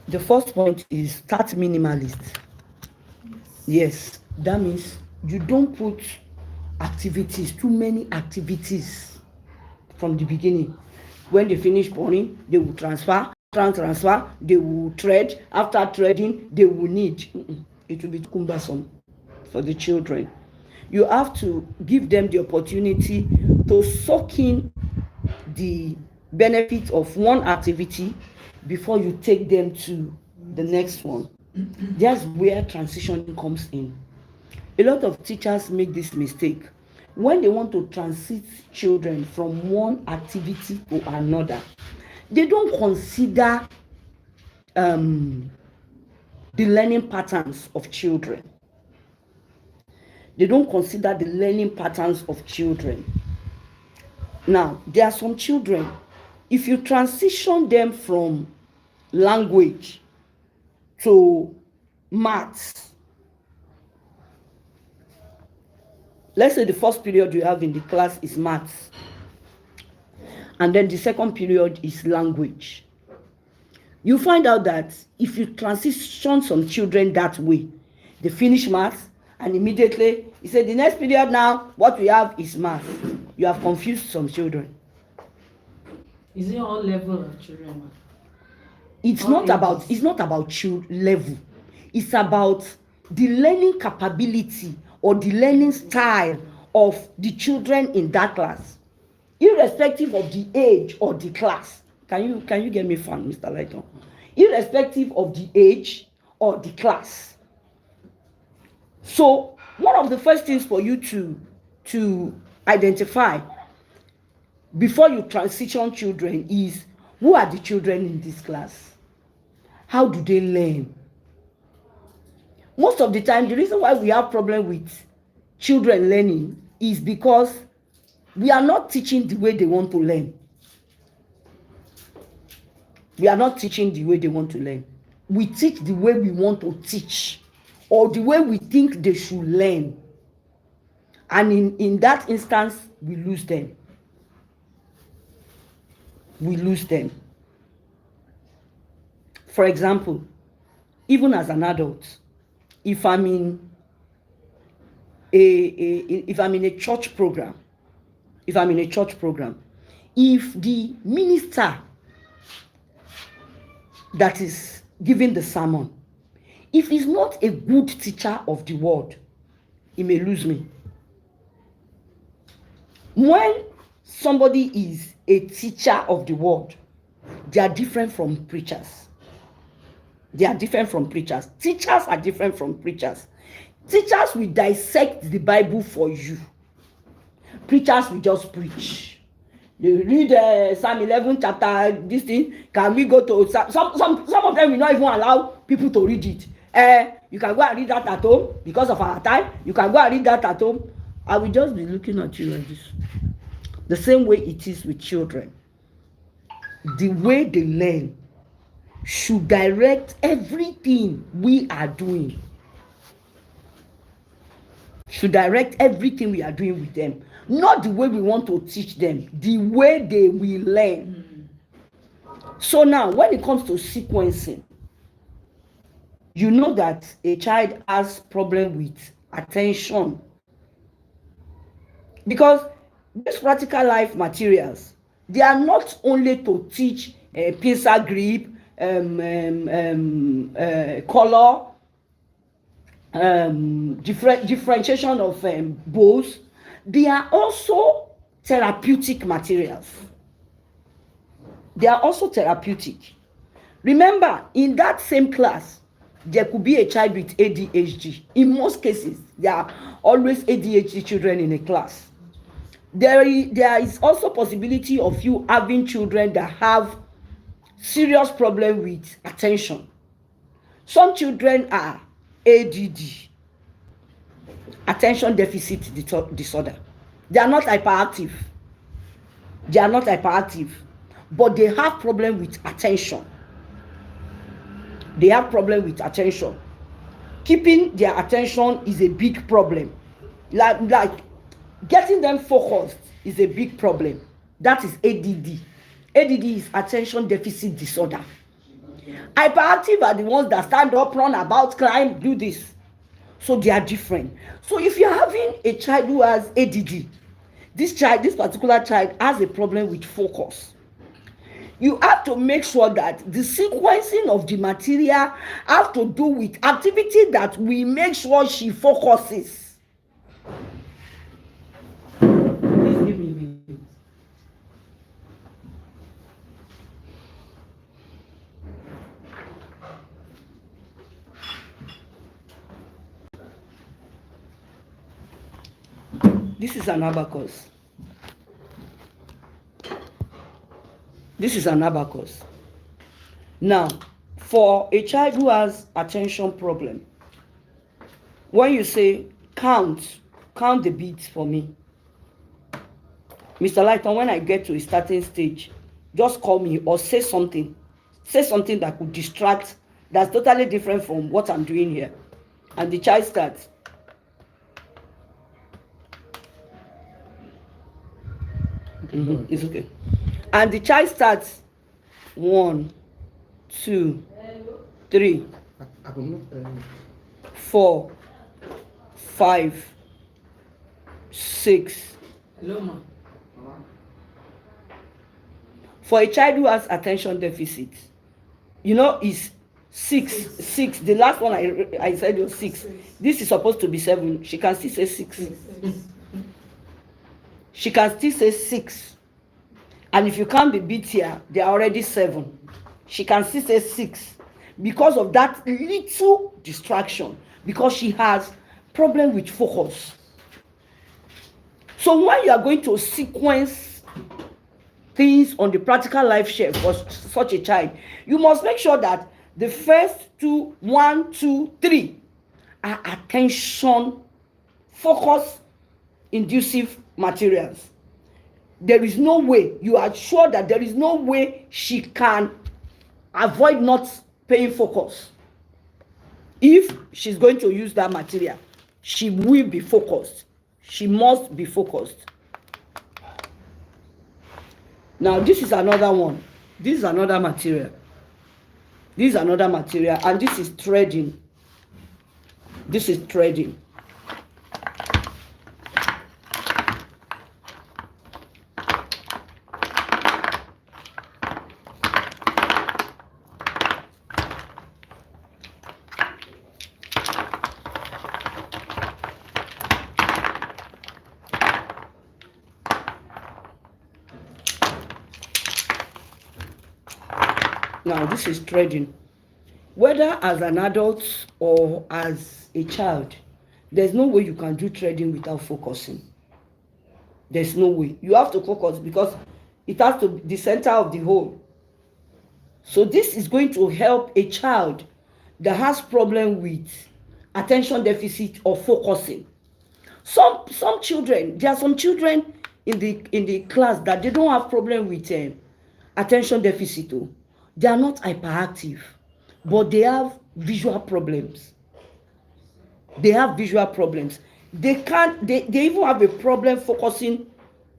The first point is start minimalist. Yes, that means you don't put activities, too many activities from the beginning. When they finish pouring, they will transfer, they will thread. After threading, they will knead. It will be too cumbersome for the children. You have to give them the opportunity to soak in the benefit of one activity before you take them to the next one. That's where transitioning comes in. A lot of teachers make this mistake when they want to transit children from one activity to another. They don't consider the learning patterns of children. They don't consider the learning patterns of children. Now, there are some children, if you transition them from language to maths, let's say the first period you have in the class is maths, and then the second period is language. You find out that if you transition some children that way, they finish maths and immediately you say the next period now what we have is math. You have confused some children. Is it all level of children? It's not about child level. It's about the learning capability or the learning style of the children in that class, irrespective of the age or the class. Can you get me fun, Mr. Lighton? Irrespective of the age or the class. So one of the first things for you to identify before you transition children is, who are the children in this class? How do they learn? Most of the time, the reason why we have problem with children learning is because we are not teaching the way they want to learn. We are not teaching the way they want to learn. We teach the way we want to teach, or the way we think they should learn. And in that instance, we lose them. We lose them. For example, even as an adult, if I'm in a church program, if the minister that is giving the sermon, if he's not a good teacher of the word, he may lose me. When somebody is a teacher of the word, they are different from preachers. Teachers are different from preachers. Teachers will dissect the Bible for you. Preachers will just preach. They read Psalm 11 chapter, this thing. Can we go to some of them will not even allow people to read it. You can go and read that at home because of our time. You can go and read that at home. I will just be looking at you like this. The same way it is with children. The way they learn should direct everything we are doing. Should direct everything we are doing with them. Not the way we want to teach them, the way they will learn. So now, when it comes to sequencing, you know that a child has problem with attention. Because these practical life materials, they are not only to teach pincer grip, color, differentiation of bows. They are also therapeutic materials. They are also therapeutic. Remember, in that same class, there could be a child with ADHD. In most cases, there are always ADHD children in a class. There is also possibility of you having children that have serious problem with attention. Some children are ADD, attention deficit disorder. They are not hyperactive. But they have problem with attention. Keeping their attention is a big problem. Like getting them focused is a big problem. That is ADD. ADD is attention deficit disorder. Hyperactive are the ones that stand up, run about, climb, do this. So they are different. So if you're having a child who has ADD, this particular child has a problem with focus. You have to make sure that the sequencing of the material have to do with activity that we make sure she focuses. Please give me a minute. This is an abacus. This is an abacus. Now, for a child who has attention problem, when you say count the beats for me. Mr. Lighton, when I get to a starting stage, just call me or say something. Say something that could distract, that's totally different from what I'm doing here. And the child starts. It's okay. And the child starts 1, 2, 3, 4, 5, 6. Hello, ma. For a child who has attention deficit, is 6. The last one I said was 6. This is supposed to be 7. She can still say 6. She can still say 6. And if you count the beats here, they are already 7. She can still say 6 because of that little distraction, because she has problem with focus. So when you are going to sequence things on the practical life shelf for such a child, you must make sure that the first 2, 1, 2, 3 are attention, focus, inducive materials. There is no way, you are sure that there is no way she can avoid not paying focus. If she's going to use that material, she will be focused. She must be focused. Now, this is another one. This is another material. This is another material, and this is threading. This is threading. Now, this is threading. Whether as an adult or as a child, there's no way you can do threading without focusing. There's no way. You have to focus because it has to be the center of the whole. So this is going to help a child that has problem with attention deficit or focusing. Some children, there are some children in the class that they don't have problem with attention deficit. They are not hyperactive, but they have visual problems. They have visual problems. They even have a problem focusing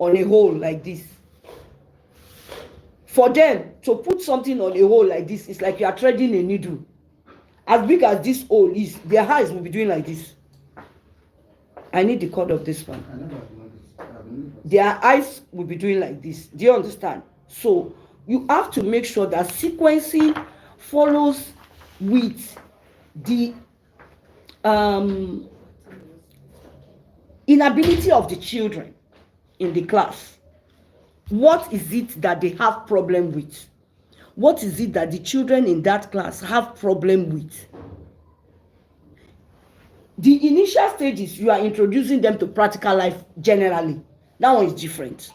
on a hole like this. For them to put something on a hole like this, it's like you are threading a needle. As big as this hole is, their eyes will be doing like this. I need the cord of this one. Their eyes will be doing like this. Do you understand? So you have to make sure that sequencing follows with the inability of the children in the class. What is it that they have problem with? What is it that the children in that class have problem with? The initial stages, you are introducing them to practical life generally. That one is different.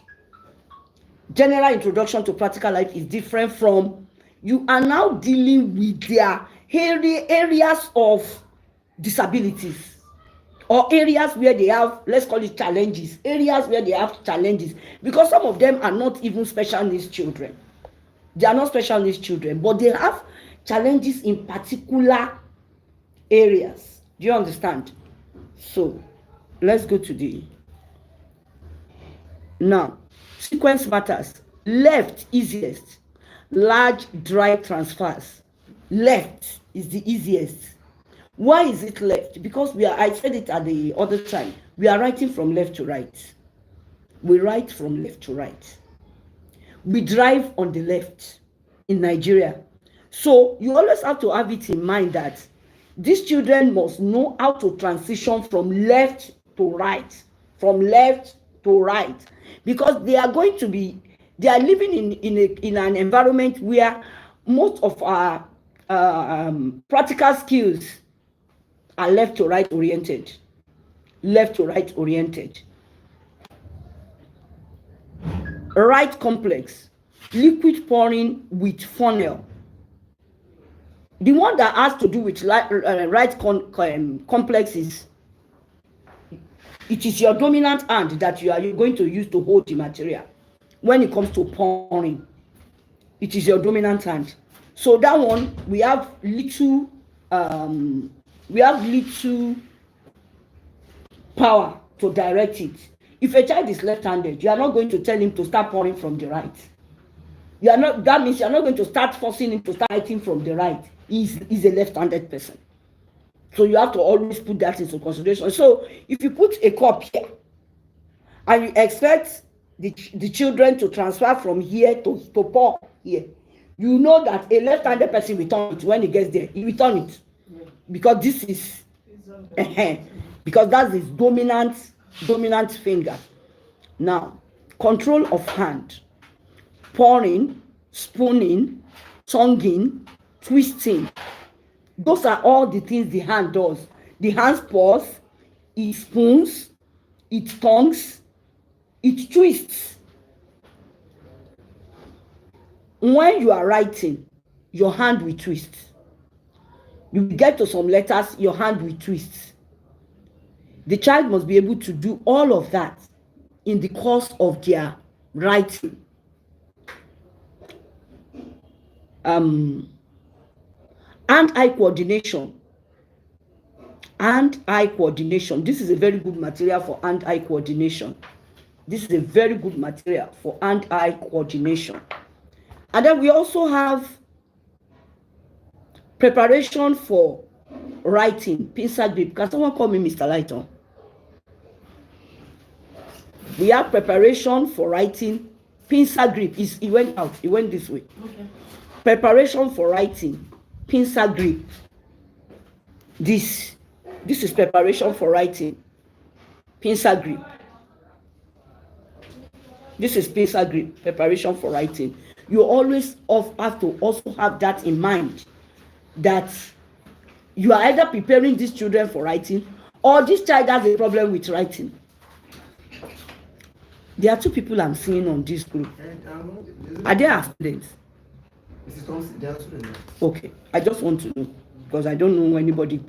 General introduction to practical life is different from you are now dealing with their areas of disabilities or areas where they have, let's call it challenges, areas where they have challenges, because some of them are not even special needs children. They are not special needs children, but they have challenges in particular areas. Do you understand? So let's go to the now. Sequence matters. Left easiest. Large dry transfers. left is the easiest. Why is it left? Because I said it at the other time, we are writing from left to right. We write from left to right. We drive on the left in Nigeria. So you always have to have it in mind that these children must know how to transition from left to right, because they are living in an environment where most of our practical skills are left to right oriented. Right complex, liquid pouring with funnel. The one that has to do with right complex is, it is your dominant hand that you're going to use to hold the material. When it comes to pouring, it is your dominant hand. So that one, we have little power to direct it. If a child is left-handed, you are not going to tell him to start pouring from the right. That means you are not going to start forcing him to start writing from the right. He's a left-handed person. So you have to always put that into consideration. So if you put a cup here and you expect the children to transfer from here to pour here, you know that a left-handed person will turn it when he gets there. He will turn it. Because this is because that's his dominant finger. Now, control of hand, pouring, spooning, tonguing, twisting. Those are all the things the hand does. The hand pours, it spoons, it tongues, it twists. When you are writing, your hand will twist. You get to some letters, your hand will twist. The child must be able to do all of that in the course of their writing. Hand-eye coordination. Hand-eye coordination. This is a very good material for hand-eye coordination. And then we also have preparation for writing, pincer grip. Can someone call me Mr. Lighton? We have preparation for writing, pincer grip. He went out. He went this way. Okay. Preparation for writing, pincer grip. This is preparation for writing, pincer grip. This is pincer grip, preparation for writing. You always have to also have that in mind, that you are either preparing these children for writing or this child has a problem with writing. There are two people I'm seeing on this group. Are they our students? Mrs. Thompson, they are students. Okay, I just want to know, because I don't know anybody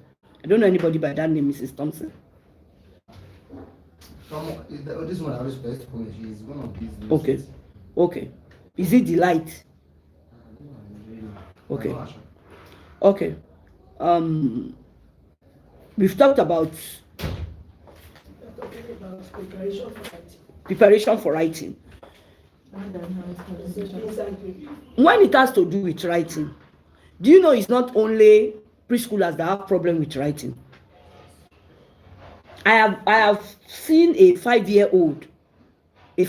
by that name, Mrs. Thompson. This one I respect for me. She's one of these. Okay. Is it Delight? Okay. We've talked about preparation for writing. When it has to do with writing, do you know it's not only preschoolers that have problem with writing? I have seen a 5-year-old, a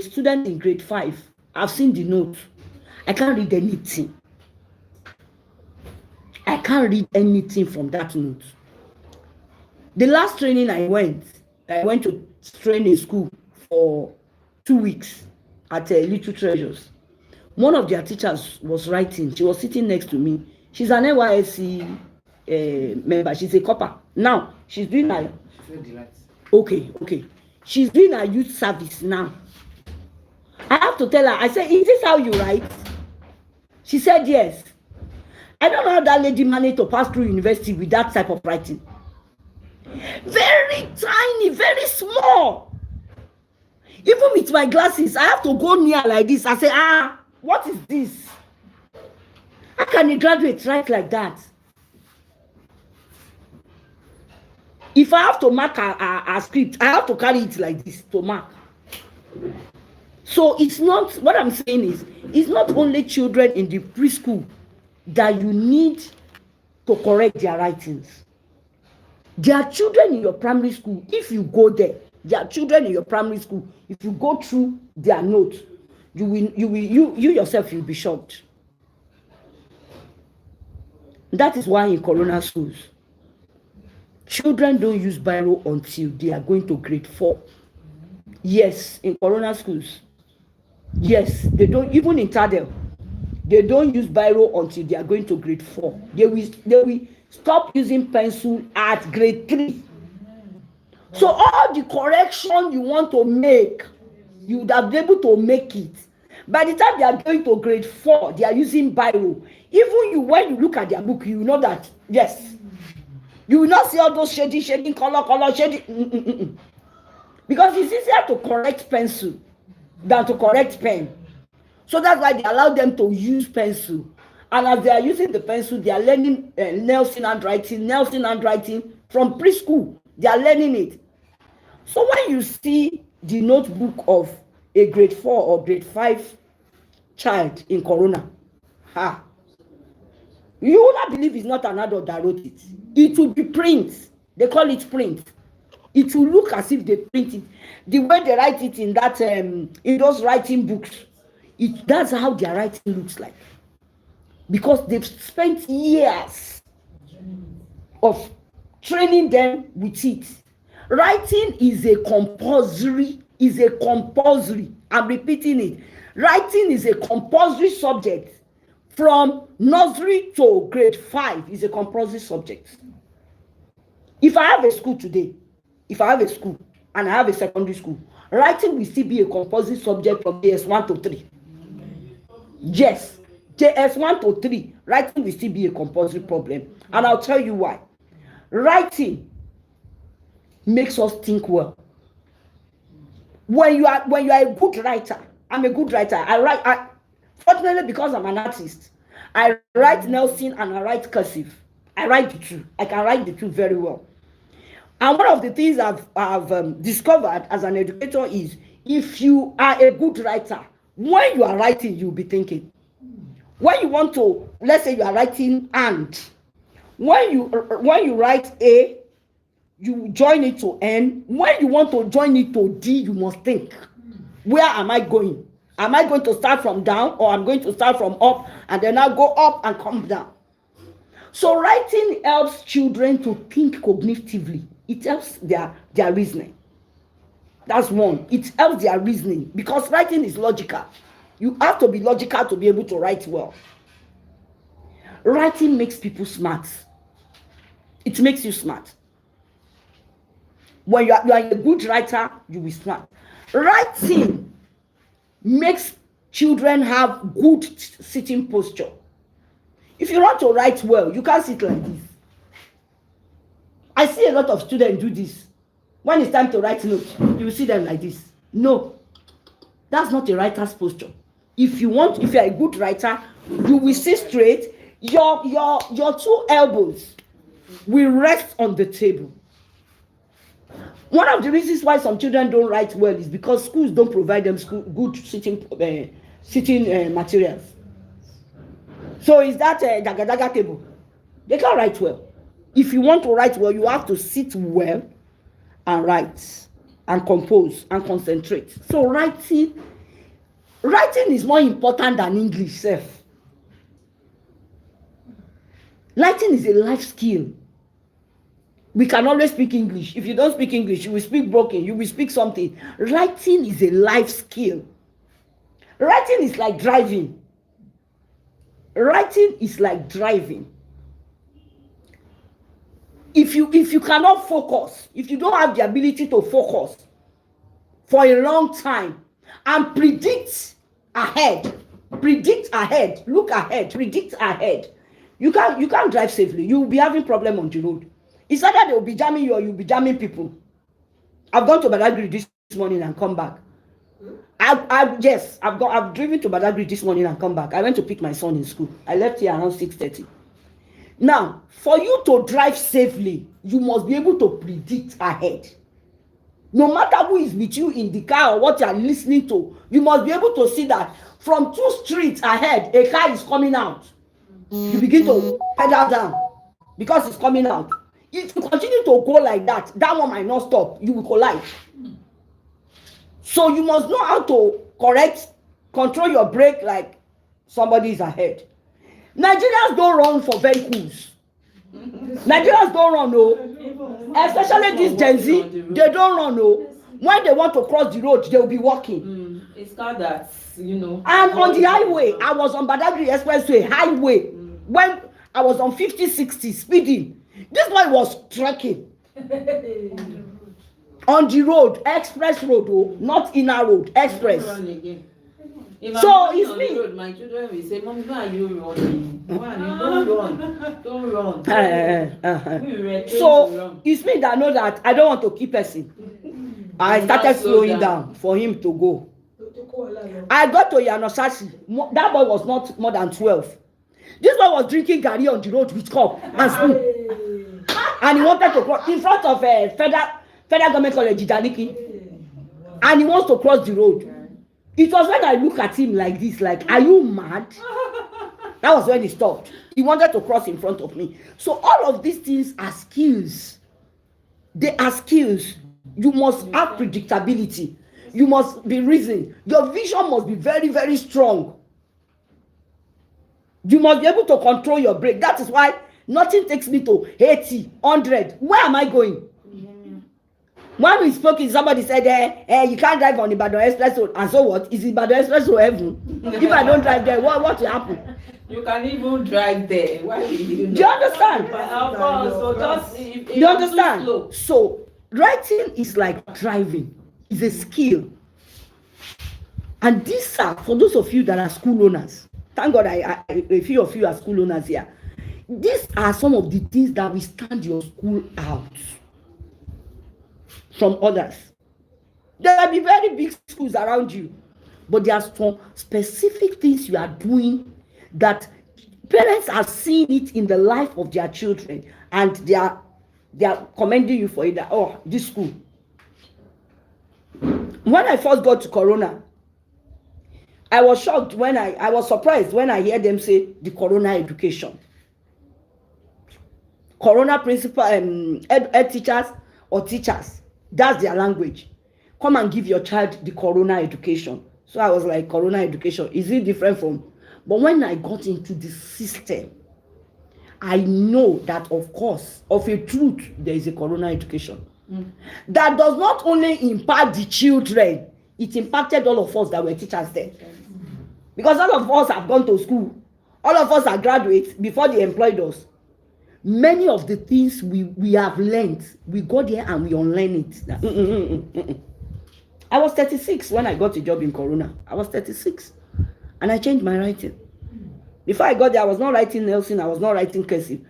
student in grade 5. I've seen the note. I can't read anything. From that note. The last training I went to train in school for 2 weeks at Little Treasures. One of their teachers was writing. She was sitting next to me. She's an NYSC member. She's a copper. Now she's doing her. Okay. She's doing her youth service now. I have to tell her. I said, "Is this how you write?" She said, "Yes." I don't know how that lady managed to pass through university with that type of writing. Very tiny, very small. Even with my glasses, I have to go near like this. I say, what is this? How can a graduate write like that? If I have to mark a script, I have to carry it like this to mark. So it's not, what I'm saying is, it's not only children in the preschool that you need to correct their writings. There are children in your primary school, if you go there, there are children in your primary school, if you go through their notes, you yourself, you'll be shocked. That is why in Corona schools, children don't use biro until they are going to grade 4. Yes, in Corona schools. Yes, they don't, even in Tadel, they don't use biro until they are going to grade 4. They will stop using pencil at grade 3. So all the correction you want to make, you would have been able to make it. By the time they are going to grade 4, they are using biro. Even you, when you look at their book, you know that, yes, you will not see all those shading, color, shading. Because it's easier to correct pencil than to correct pen. So that's why they allow them to use pencil. And as they are using the pencil, they are learning Nelson handwriting from preschool. They are learning it. So when you see the notebook of a grade 4 or grade 5 child in Corona, you will not believe it's not an adult that wrote it. It will be print. They call it print. It will look as if they print it. The way they write it in that in those writing books, that's how their writing looks like. Because they've spent years of training them with it. Writing is a compulsory. I'm repeating it. Writing is a compulsory subject. From nursery to grade 5 is a compulsory subject. If I have a school today, and I have a secondary school, writing will still be a compulsory subject from JS1 to 3. Yes, JS1 to 3, writing will still be a compulsory problem. And I'll tell you why. Writing makes us think well. When you are a good writer, I'm a good writer. Fortunately, because I'm an artist, I write Nelson and I write cursive. I write the two. I can write the two very well. And one of the things I've discovered as an educator is, if you are a good writer, when you are writing, you'll be thinking. When you want to, let's say you are writing and, when you write A, you join it to N. When you want to join it to D, you must think, where am I going? Am I going to start from down, or I'm going to start from up and then I'll go up and come down? So writing helps children to think cognitively. It helps their reasoning. That's one. It helps their reasoning because writing is logical. You have to be logical to be able to write well. Writing makes people smart. It makes you smart. When you are a good writer, you will be smart. Writing makes children have good sitting posture. If you want to write well, you can't sit like this. I see a lot of students do this. When it's time to write notes, you will see them like this. No, that's not a writer's posture. If you are a good writer, you will sit straight. Your two elbows will rest on the table. One of the reasons why some children don't write well is because schools don't provide them good sitting materials. So is that a daga table? They can't write well. If you want to write well, you have to sit well and write and compose and concentrate. So writing is more important than English self. Writing is a life skill. We can always speak English. If you don't speak English, you will speak broken. You will speak something. Writing is a life skill. Writing is like driving. Writing is like driving. If you cannot focus, if you don't have the ability to focus for a long time and predict ahead, look ahead, predict ahead, you can't drive safely. You will be having problem on the road. It's either they will be jamming you or you'll be jamming people. I've gone to Badagry this morning and come back. I've driven to Badagry this morning and come back. I went to pick my son in school. I left here around 6:30. Now, for you to drive safely, you must be able to predict ahead. No matter who is with you in the car or what you are listening to, you must be able to see that from 2 streets ahead, a car is coming out. you begin to pedal down because it's coming out. If you continue to go like that, that one might not stop. You will collide. So you must know how to control your brake like somebody is ahead. Nigerians don't run for vehicles. Nigerians don't run, no. Especially this Gen Z, they don't run, no. When they want to cross the road, they will be walking. It's called that, you know. And on the highway, I was on Badagry Expressway highway when I was on 50, 60 speeding. This boy was trekking on the road, express road, oh, not inner road, express. So it's me. Road, my children will say, "Mommy, why are you running? Why don't run? So it's me that know that I don't want to keep person. I started slowing down for him to go. I got to Yanosasi. That boy was not more than 12. This boy was drinking garri on the road with cup and spoon, and he wanted to cross in front of a federal government college, Idaniki, and he wants to cross the road. It was when I look at him like this, like, are you mad? That was when he stopped. He wanted to cross in front of me. So all of these things are skills. They are skills. You must have predictability. You must be reasoning. Your vision must be very, very strong. You must be able to control your brake. That is why nothing takes me to 80, 100. Where am I going? When we spoke, somebody said, you can't drive on Ibadan Express Road. And so what? Is Ibadan Express Road heaven? If I don't drive there, what will happen? You can even drive there. Why will you know? Do you understand? So just, if you understand? So writing is like driving. It's a skill. And these are, for those of you that are school owners, thank God a few of you are school owners here. These are some of the things that will stand your school out from others. There will be very big schools around you, but there are some specific things you are doing that parents are seeing it in the life of their children, and they are commending you for it. That, oh, this school. When I first got to Corona, I was shocked when I was surprised when I hear them say the Corona education. Corona principal, ed teachers or teachers. That's their language. Come and give your child the Corona education. So I was like, Corona education, is it different from? But when I got into the system, I know that, of course, of a truth, there is a Corona education. That does not only impact the children, it impacted all of us that were teachers then. Because all of us have gone to school. All of us are graduates before they employed us. Many of the things we have learned, we go there and we unlearn it. I was 36 when I got a job in Corona. I was 36. And I changed my writing. Before I got there, I was not writing Nelson. I was not writing cursive.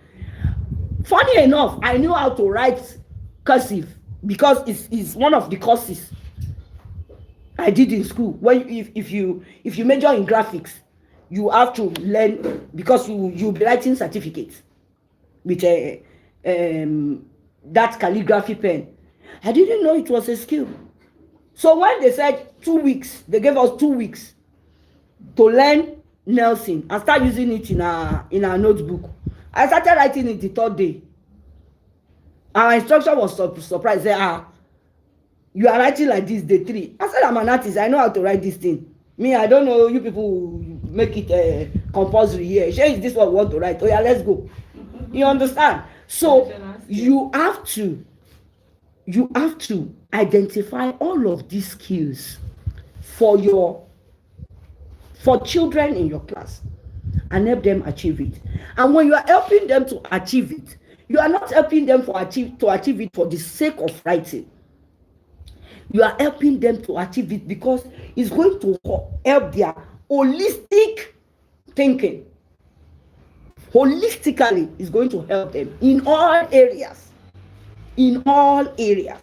Funny enough, I knew how to write cursive because it's one of the courses I did in school. When if you major in graphics, you have to learn, because you'll be writing certificates with that calligraphy pen. I didn't know it was a skill. So when they said 2 weeks, they gave us 2 weeks to learn Nelson and start using it in our notebook. I started writing it the third day. Our instructor was surprised. Said, you are writing like this day 3. I said, I'm an artist. I know how to write this thing. Me, I don't know. You people make it compulsory here. Sure, is this what we want to write? Oh yeah, let's go. You understand? So you have to identify all of these skills for children in your class and help them achieve it. And when you are helping them to achieve it, you are not helping them to achieve it for the sake of writing. You are helping them to achieve it because it's going to help their holistic thinking. Holistically, it's going to help them in all areas. In all areas.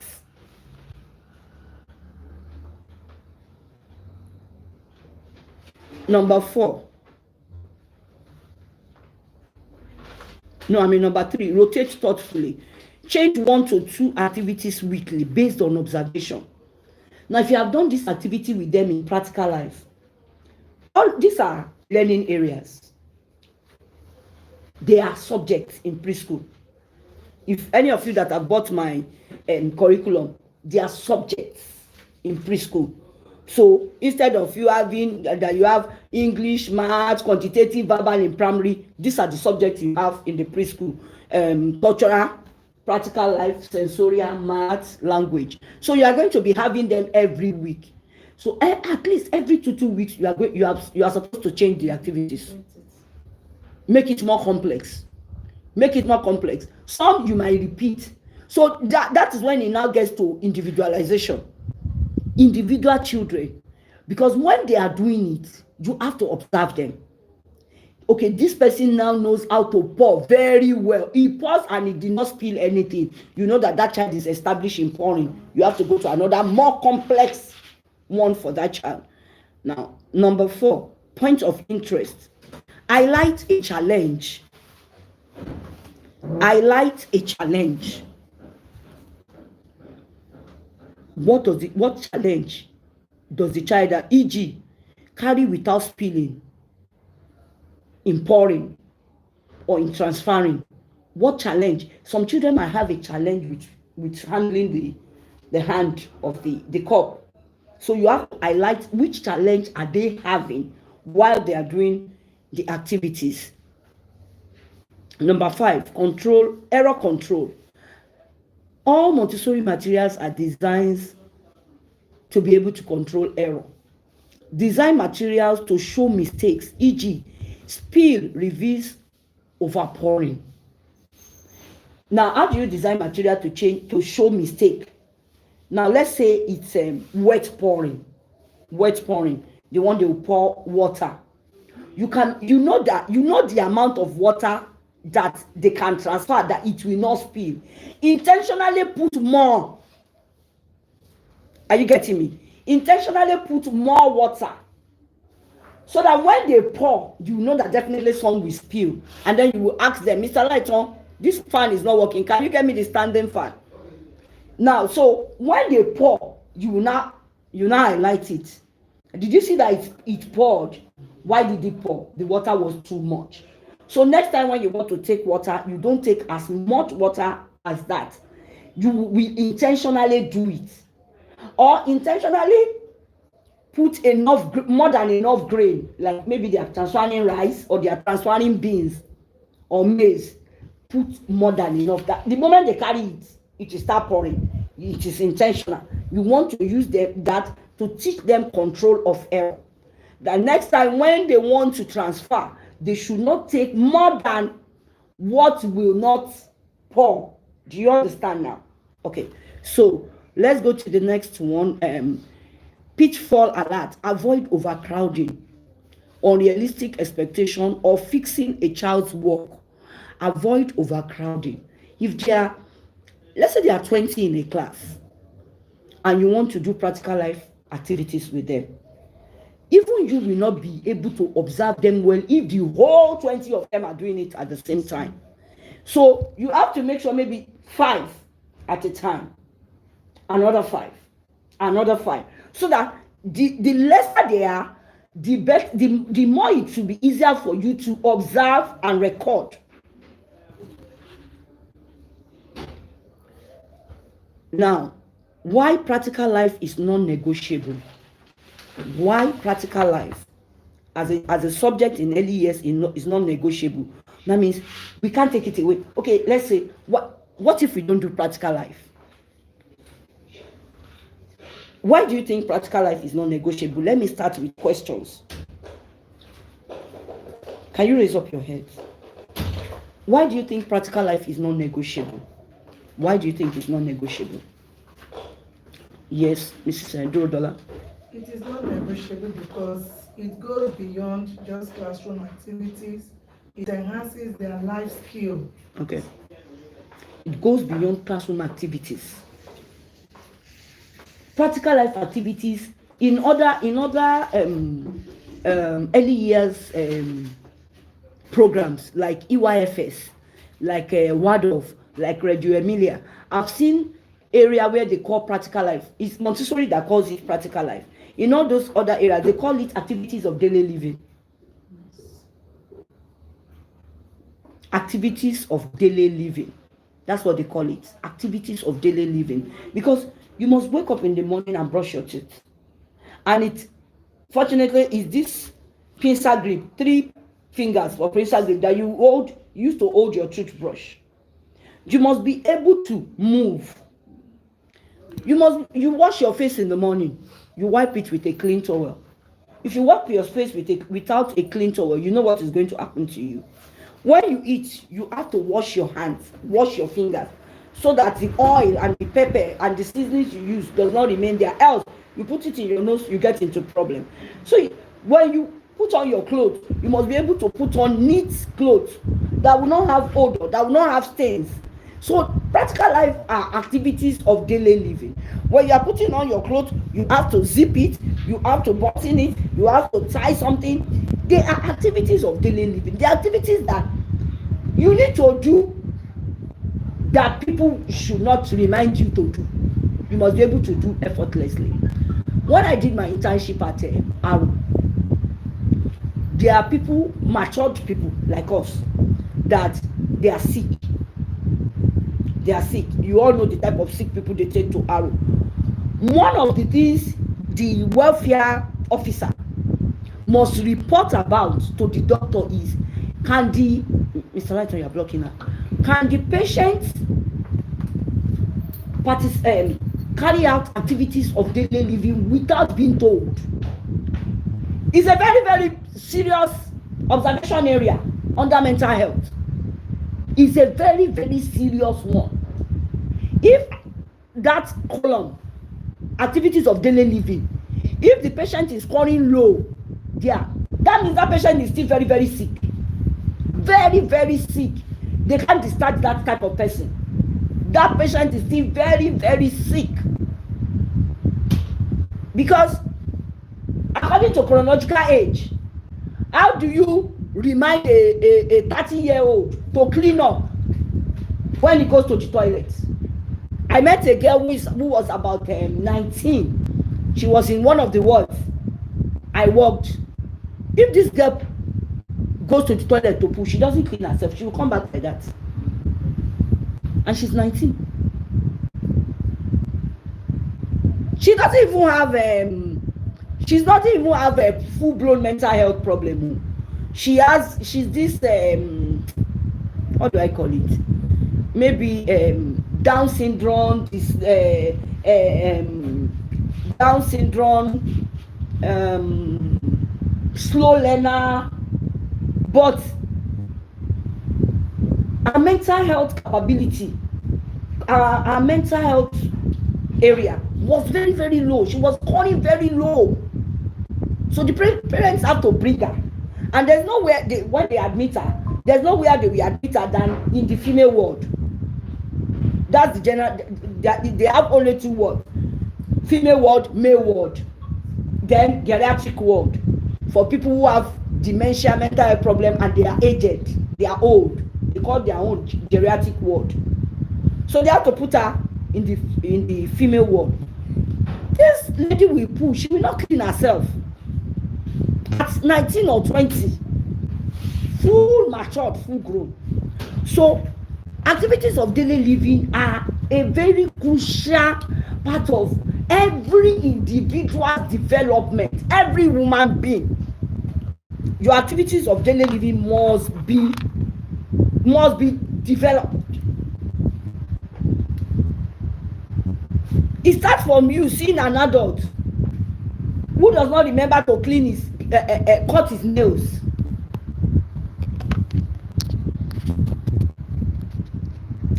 Number 4. Number 3, rotate thoughtfully. Change 1 to 2 activities weekly based on observation. Now, if you have done this activity with them in practical life, all these are learning areas. They are subjects in preschool. If any of you that have bought my curriculum, they are subjects in preschool. So instead of you having that you have English, math, quantitative, verbal in primary, these are the subjects you have in the preschool. Cultural, practical life, sensorial, math, language. So you are going to be having them every week. So at least every 2 weeks, you are supposed to change the activities. Make it more complex. Make it more complex. Some you might repeat. So that is when it now gets to individualization. Individual children, because when they are doing it, you have to observe them. Okay, this person now knows how to pour very well. He pours and he did not spill anything. You know that child is established in pouring. You have to go to another more complex one for that child. Now, number 4, point of interest. Highlight a challenge. Highlight a challenge. What challenge does the child have? E.g., carry without spilling, in pouring, or in transferring? What challenge? Some children might have a challenge with handling the hand of the cup. So you have to highlight which challenge are they having while they are doing the activities. Number 5, error control. All Montessori materials are designed to be able to control error. Design materials to show mistakes, e.g., spill reveals overpouring. Now, how do you design material to show mistake? Now, let's say it's wet pouring. Wet pouring, the one they will pour water. You know the amount of water that they can transfer, that it will not spill. Intentionally put more. Are you getting me? Intentionally put more water, so that when they pour, you know that definitely some will spill. And then you will ask them, Mr. Lighton, this fan is not working. Can you get me the standing fan? Now, so when they pour, you now highlight it. Did you see that it poured? Why did it pour? The water was too much. So next time when you want to take water, you don't take as much water as that. You will intentionally do it. Or intentionally put more than enough grain, like maybe they are transferring rice or they are transferring beans or maize. Put more than enough. That the moment they carry it, it will start pouring. It is intentional. You want to use that to teach them control of error. The next time when they want to transfer, they should not take more than what will not pour. Do you understand now? Okay, so let's go to the next one. Pitfall alert. Avoid overcrowding, unrealistic expectation, or fixing a child's work. Avoid overcrowding. If let's say there are 20 in a class and you want to do practical life activities with them, even you will not be able to observe them well if the whole 20 of them are doing it at the same time. So you have to make sure maybe 5 at a time, another 5, another 5, so that the lesser they are, the more it will be easier for you to observe and record. Now, why practical life is non-negotiable? Why practical life as a subject in early years is non-negotiable? That means we can't take it away. Okay, let's say what if we don't do practical life? Why do you think practical life is non-negotiable? Let me start with questions. Can you raise up your head? Why do you think practical life is non-negotiable? Why do you think it's non-negotiable? Yes, Mrs. Dorodola. It is not negotiable because it goes beyond just classroom activities. It enhances their life skill. Okay. It goes beyond classroom activities. Practical life activities in other early years programs like EYFS, like Waldorf, like Reggio Emilia. I've seen area where they call practical life. It's Montessori that calls it practical life. In all those other areas, they call it activities of daily living. activities of daily living. That's what they call it, activities of daily living. Because you must wake up in the morning and brush your teeth. And it, fortunately, is this pincer grip, 3 fingers for pincer grip that you used to hold your toothbrush. You must be able to move. You wash your face in the morning. You wipe it with a clean towel. If you wipe your face without a clean towel, you know what is going to happen to you. When you eat, you have to wash your hands, wash your fingers, so that the oil and the pepper and the seasonings you use does not remain there. Else, you put it in your nose, you get into problem. So when you put on your clothes, you must be able to put on neat clothes that will not have odor, that will not have stains. So practical life are activities of daily living. When you are putting on your clothes, you have to zip it, you have to button it, you have to tie something. They are activities of daily living. They are activities that you need to do that people should not remind you to do. You must be able to do effortlessly. When I did my internship at Aro, there are people, matured people like us, that they are sick. They are sick. You all know the type of sick people they take to Aro. One of the things the welfare officer must report about to the doctor is, can the Mr. Lighton, you are blocking now. Can the patient carry out activities of daily living without being told? It's a very, very serious observation area under mental health. It's a very, very serious one. If that column, activities of daily living, if the patient is scoring low there, that means that patient is still very, very sick. Very, very sick. They can't discharge that type of person. That patient is still very, very sick. Because according to chronological age, how do you remind a 30-year-old to clean up when he goes to the toilet? I met a girl who was about 19. She was in one of the wards I worked. If this girl goes to the toilet to poo, she doesn't clean herself. She will come back like that. And she's 19. She doesn't even have a full-blown mental health problem. She's this what do I call it? Maybe Down syndrome, Down syndrome, slow learner, but our mental health capability, our mental health area was very, very low. She was scoring very low. So the parents have to bring her. And there's nowhere, when they admit her, there's nowhere they will admit her than in the female ward. That's the general, they have only 2 wards. Female ward, male ward. Then geriatric ward. For people who have dementia, mental health problem, and they are aged, they are old. They call their own geriatric ward. So they have to put her in the female ward. This lady will push, she will not clean herself. At 19 or 20, full matured, full grown. So activities of daily living are a very crucial part of every individual's development, every human being. Your activities of daily living must be developed. It starts from you seeing an adult who does not remember to clean his cut his nails.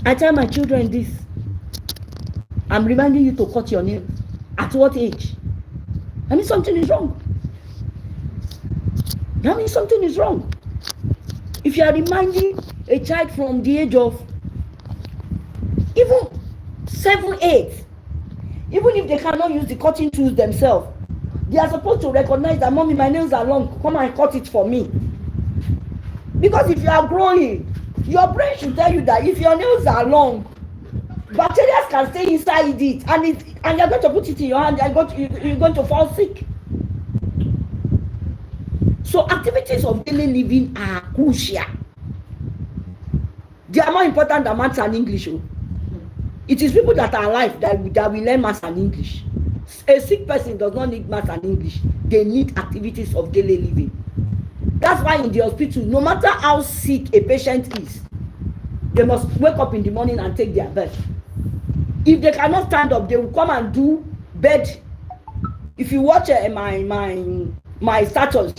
I tell my children this. I'm reminding you to cut your nails. At what age? I mean, something is wrong. That means something is wrong. If you are reminding a child from the age of even 7, 8, even if they cannot use the cutting tools themselves, they are supposed to recognize that, mommy, my nails are long, come and cut it for me. Because if you are growing, your brain should tell you that if your nails are long, bacteria can stay inside it, and you're going to put it in your hand, you're going to fall sick. So activities of daily living are crucial. They are more important than maths and English. Oh. It is people that are alive that will learn maths and English. A sick person does not need maths and English. They need activities of daily living. That's why in the hospital, no matter how sick a patient is, they must wake up in the morning and take their bed. If they cannot stand up, they will come and do bed. If you watch my status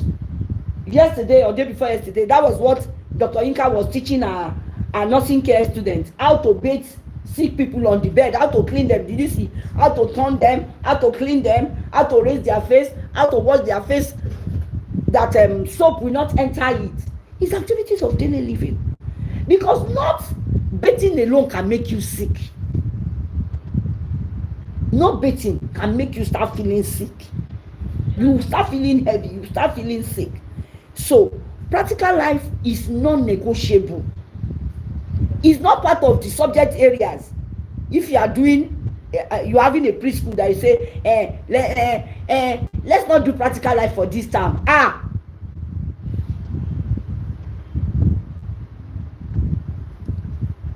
yesterday or day before yesterday, that was what Dr. Inka was teaching our nursing care students, how to bathe sick people on the bed, how to clean them. Did you see? How to turn them, how to clean them, how to raise their face, how to wash their face, that soap will not enter it. It's activities of daily living. Because not bathing alone can make you sick. Not bathing can make you start feeling sick. You start feeling heavy, you start feeling sick. So, practical life is non-negotiable. It's not part of the subject areas. If you are doing, you're having a preschool that you say, let's not do practical life for this term.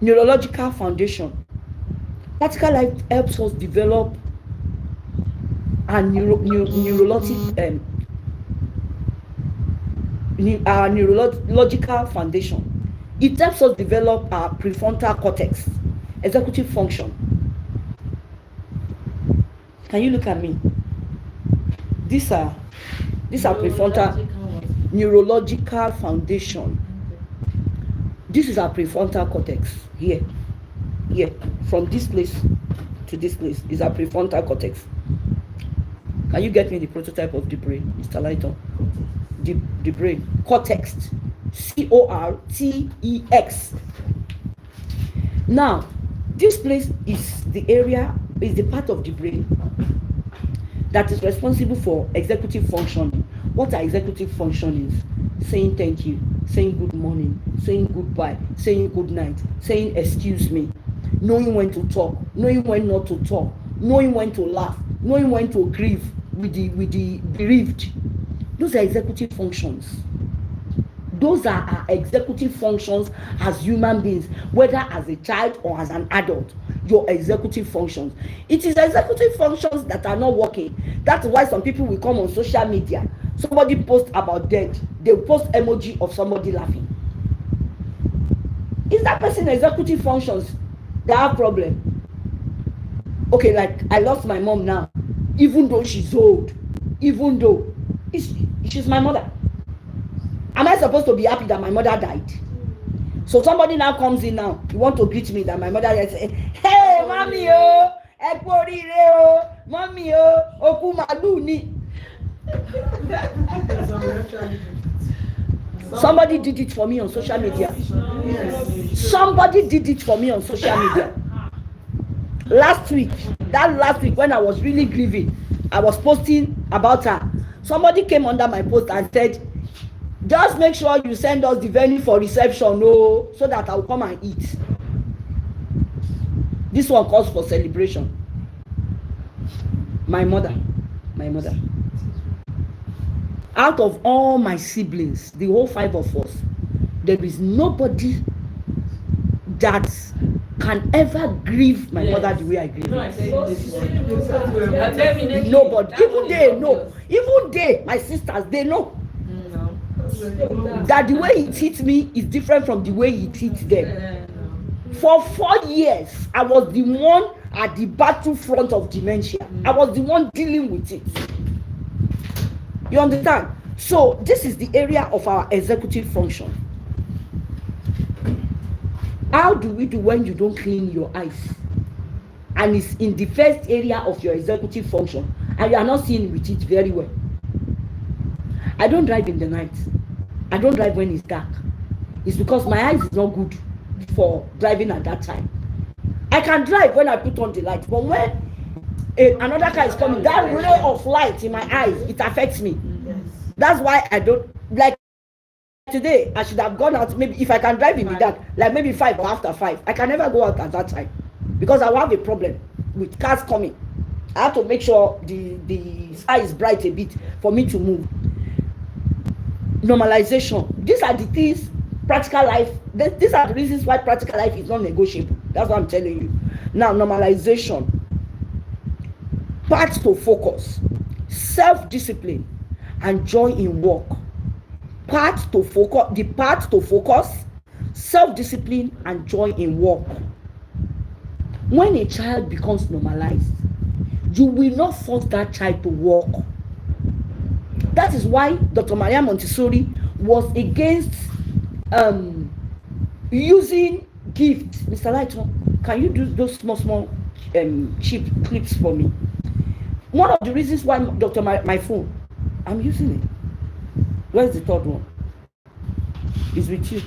Neurological foundation. Practical life helps us develop our neurological foundation. It helps us develop our prefrontal cortex, executive function. Can you look at me? These are prefrontal neurological foundation. This is our prefrontal cortex here. From this place to this place is our prefrontal cortex. Can you get me the prototype of the brain, Mr. Lighton? The brain, cortex, cortex. Now, this place is the part of the brain that is responsible for executive functioning. What are executive functionings? Saying thank you, saying good morning, saying goodbye, saying good night, saying excuse me, knowing when to talk, knowing when not to talk, knowing when to laugh, knowing when to grieve with the bereaved. Those are executive functions. Those are our executive functions as human beings, whether as a child or as an adult. Your executive functions. It is executive functions that are not working. That's why some people will come on social media. Somebody posts about death. They will post emoji of somebody laughing. Is that person executive functions that have problem? Okay, like I lost my mom now, even though she's old, even though she's my mother. Am I supposed to be happy that my mother died? So somebody now comes in now, you want to greet me that my mother died, say, hey, mommy, oh, mommy, oh, oku malu ni. Somebody did it for me on social media. Somebody did it for me on social media. Last week when I was really grieving, I was posting about her. Somebody came under my post and said, just make sure you send us the venue for reception, so that I'll come and eat. This one calls for celebration. My mother. Out of all my siblings, the whole 5 of us, there is nobody that can ever grieve my mother the way I grieve. Nobody. Even they know. Even they, my sisters, they know. That the way it hit me is different from the way it hit them. For 4 years, I was the one at the battlefront of dementia. I was the one dealing with it. You understand? So this is the area of our executive function. How do we do when you don't clean your eyes? And it's in the first area of your executive function, and you are not seeing with it very well. I don't drive in the night. I don't drive when it's dark. It's because my eyes is not good for driving at that time. I can drive when I put on the light, but when another car is coming, that ray of light in my eyes, it affects me. Yes. That's why I don't like. Today I should have gone out. Maybe if I can drive in the dark, like maybe 5 or after 5, I can never go out at that time because I will have a problem with cars coming. I have to make sure the sky is bright a bit for me to move. Normalization. These are the things practical life, these are the reasons why practical life is not negotiable. That's what I'm telling you. Now, normalization, path to focus, self-discipline, and joy in work. Path to focus, self-discipline, and joy in work. When a child becomes normalized, you will not force that child to work. That is why Dr. Maria Montessori was against using gifts. Mr. Lighton, can you do those small cheap clips for me? One of the reasons why Dr. My phone, I'm using it. Where's the third one? It's with you.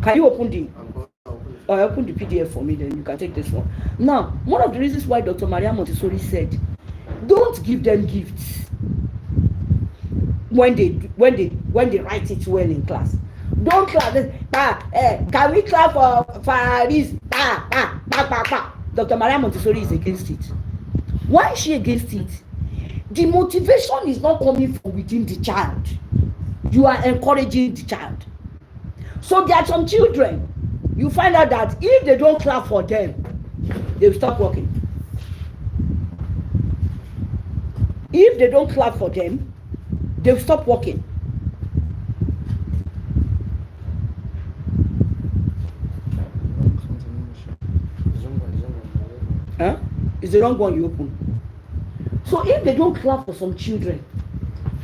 Can you open the open the PDF for me, then you can take this one. Now, one of the reasons why Dr. Maria Montessori said, don't give them gifts when they write it well in class. Don't clap. Can we clap for this? Dr. Maria Montessori is against it. Why is she against it? The motivation is not coming from within the child. You are encouraging the child. So there are some children, you find out that if they don't clap for them, they will stop working. If they don't clap for them, they will stop working. Huh? It's the wrong one you open. So if they don't clap for some children,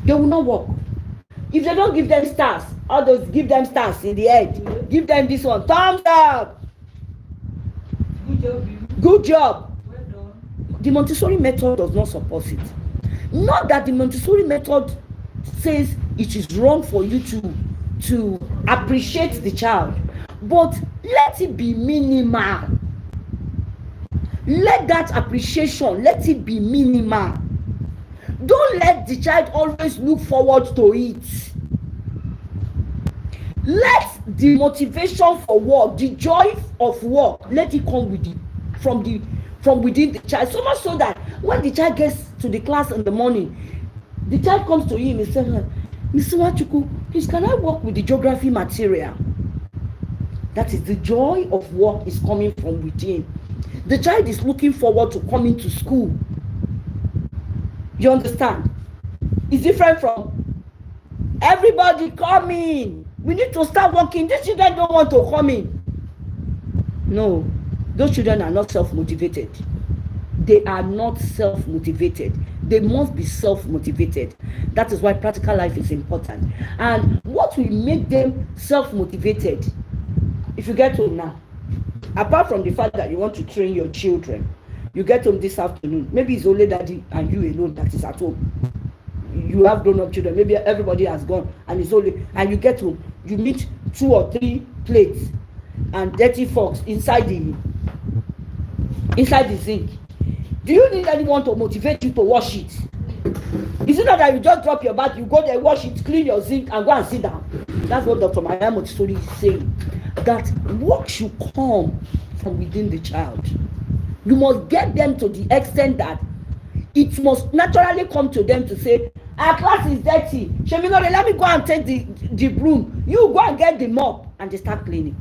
they will not work. If they don't give them stars, all those give them stars in the head, give them this one, thumbs up. Good job. Good job. Well done. The Montessori method does not support it. Not that the Montessori method says it is wrong for you to appreciate the child, but let it be minimal. Let that appreciation, let it be minimal. Don't let the child always look forward to it. Let the motivation for work, the joy of work, let it come with from within the child. So much so that when the child gets to the class in the morning, the child comes to him and says, Mr. Wachuku, please can I work with the geography material? That is, the joy of work is coming from within. The child is looking forward to coming to school. You understand? It's different from everybody coming. We need to start working. These children don't want to come in. No, those children are not self-motivated. They are not self-motivated. They must be self-motivated. That is why practical life is important. And what will make them self-motivated? If you get home now, apart from the fact that you want to train your children, you get home this afternoon, maybe it's only daddy and you alone that is at home. You have grown-up children, maybe everybody has gone, and it's only, and you get home, you meet 2 or 3 plates and dirty forks inside the zinc. Do you need anyone to motivate you to wash it? Is it not that you just drop your bag, you go there, wash it, clean your zinc, and go and sit down? That's what Dr. Maria Montessori is saying. That work should come from within the child. You must get them to the extent that it must naturally come to them to say, our class is dirty. Sheminore, let me go and take the broom. You go and get the mop, and they start cleaning.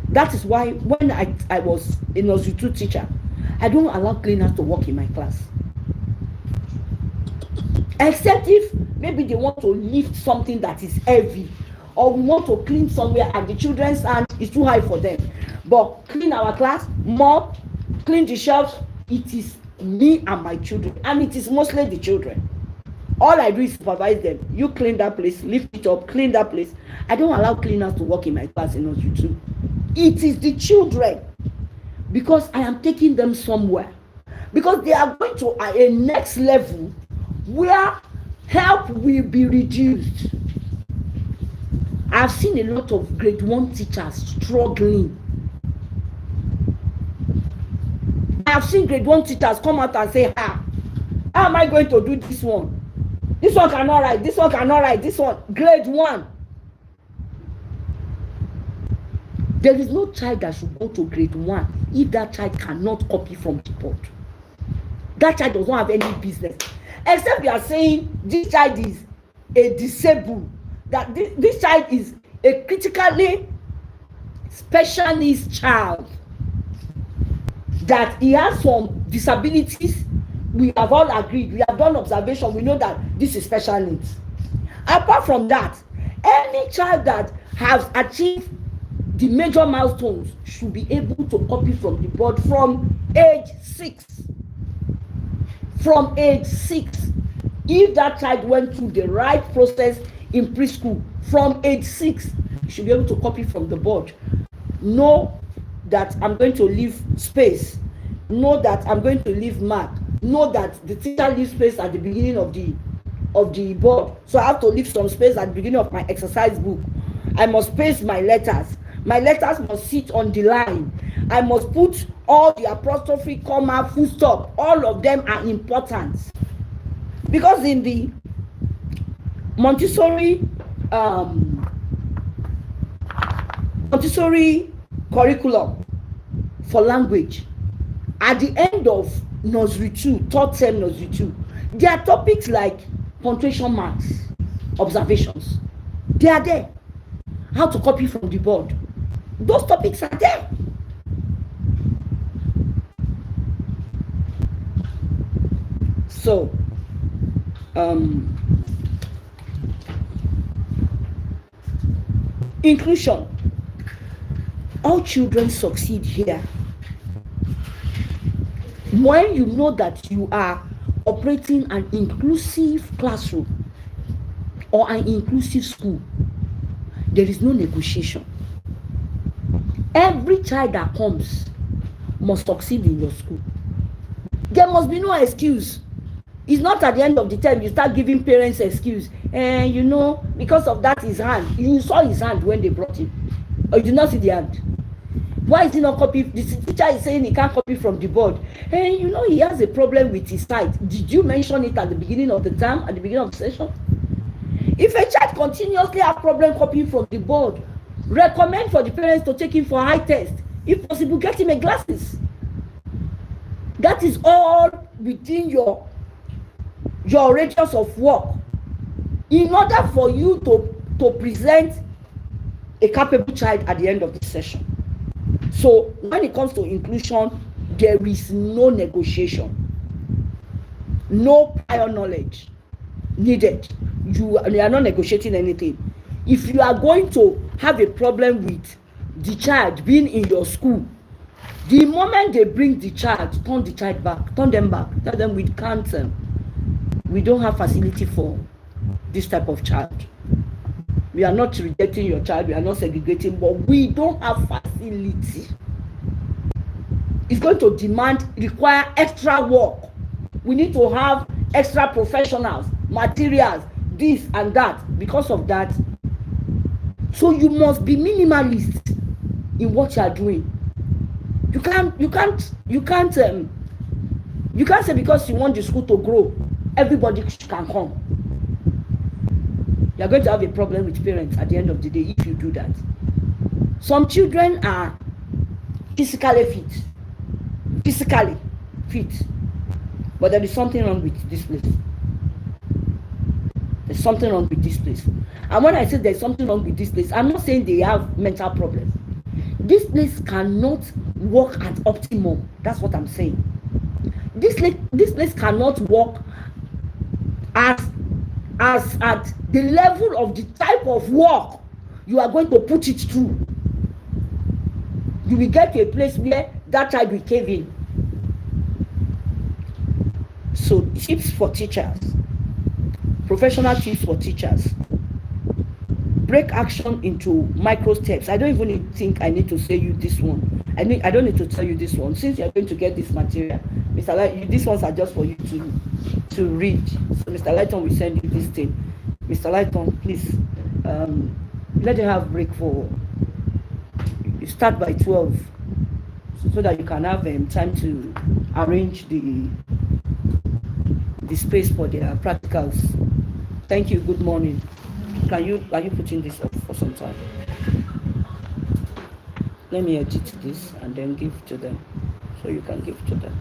That is why when I was a nursery 2 teacher, I don't allow cleaners to work in my class. Except if maybe they want to lift something that is heavy, or we want to clean somewhere and the children's hand is too high for them. But clean our class, mop, clean the shelves, it is me and my children, and it is mostly the children. All I do is supervise them. You clean that place, lift it up, clean that place. I don't allow cleaners to work in my class in nursery 2. It is the children, because I am taking them somewhere, because they are going to a next level where help will be reduced. I've seen a lot of grade 1 teachers struggling. I've seen grade 1 teachers come out and say, how am I going to do this one? This one cannot write, this one cannot write, this one. Grade 1. There is no child that should go to grade 1 if that child cannot copy from the board. That child does not have any business. Except you are saying this child is a disabled. that this child is a critically special needs child, that he has some disabilities. We have all agreed, we have done observation, we know that this is special needs. Apart from that, any child that has achieved the major milestones should be able to copy from the board from age 6. From age 6. If that child went through the right process in preschool, from age 6, you should be able to copy from the board. Know that I'm going to leave space. Know that I'm going to leave mark. Know that the teacher leaves space at the beginning of the board. So I have to leave some space at the beginning of my exercise book. I must space my letters. My letters must sit on the line. I must put all the apostrophe, comma, full stop. All of them are important. Because in the Montessori curriculum for language, at the end of nursery 2, third term nursery 2, there are topics like punctuation marks, observations. They are there. How to copy from the board. Those topics are there. So, inclusion. All children succeed here when you know that you are operating an inclusive classroom or an inclusive school. There is no negotiation. Every child that comes must succeed in your school. There must be no excuse. It's not at the end of the term you start giving parents excuse. You know, because of that his hand. You saw his hand when they brought him. Or you did not see the hand. Why is he not copying? The teacher is saying he can't copy from the board. You know, he has a problem with his sight. Did you mention it at the beginning of the term, at the beginning of the session? If a child continuously has problem copying from the board, recommend for the parents to take him for eye test. If possible, get him a glasses. That is all within your radius of work, in order for you to present a capable child at the end of the session. So when it comes to inclusion, there is no negotiation, no prior knowledge needed. You are not negotiating anything. If you are going to have a problem with the child being in your school, the moment they bring the child, turn them back, tell them we can't, we don't have facility for this type of child. We are not rejecting your child, we are not segregating, but we don't have facility. It's going to require extra work. We need to have extra professionals, materials, this and that. Because of that, so you must be minimalist in what you are doing. You can't say because you want the school to grow, everybody can come. You are going to have a problem with parents at the end of the day if you do that. Some children are physically fit, but there is something wrong with this place. There's something wrong with this place. And when I say there's something wrong with this place, I'm not saying they have mental problems. This place cannot work at optimum. That's what I'm saying. This place cannot work as at the level of the type of work you are going to put it through. You will get to a place where that child will cave in. So tips for teachers, professional tips for teachers. Break action into micro steps. I don't even think I need to say you this one. I don't need to tell you this one. Since you're going to get this material, Mr. Lighton, these ones are just for you to read. So Mr. Lighton will send you this thing. Mr. Lighton, please let them have break for. You start by 12, so that you can have time to arrange the space for their practicals. Thank you. Good morning. Are you putting this up for some time? Let me edit this and then give to them, so you can give to them.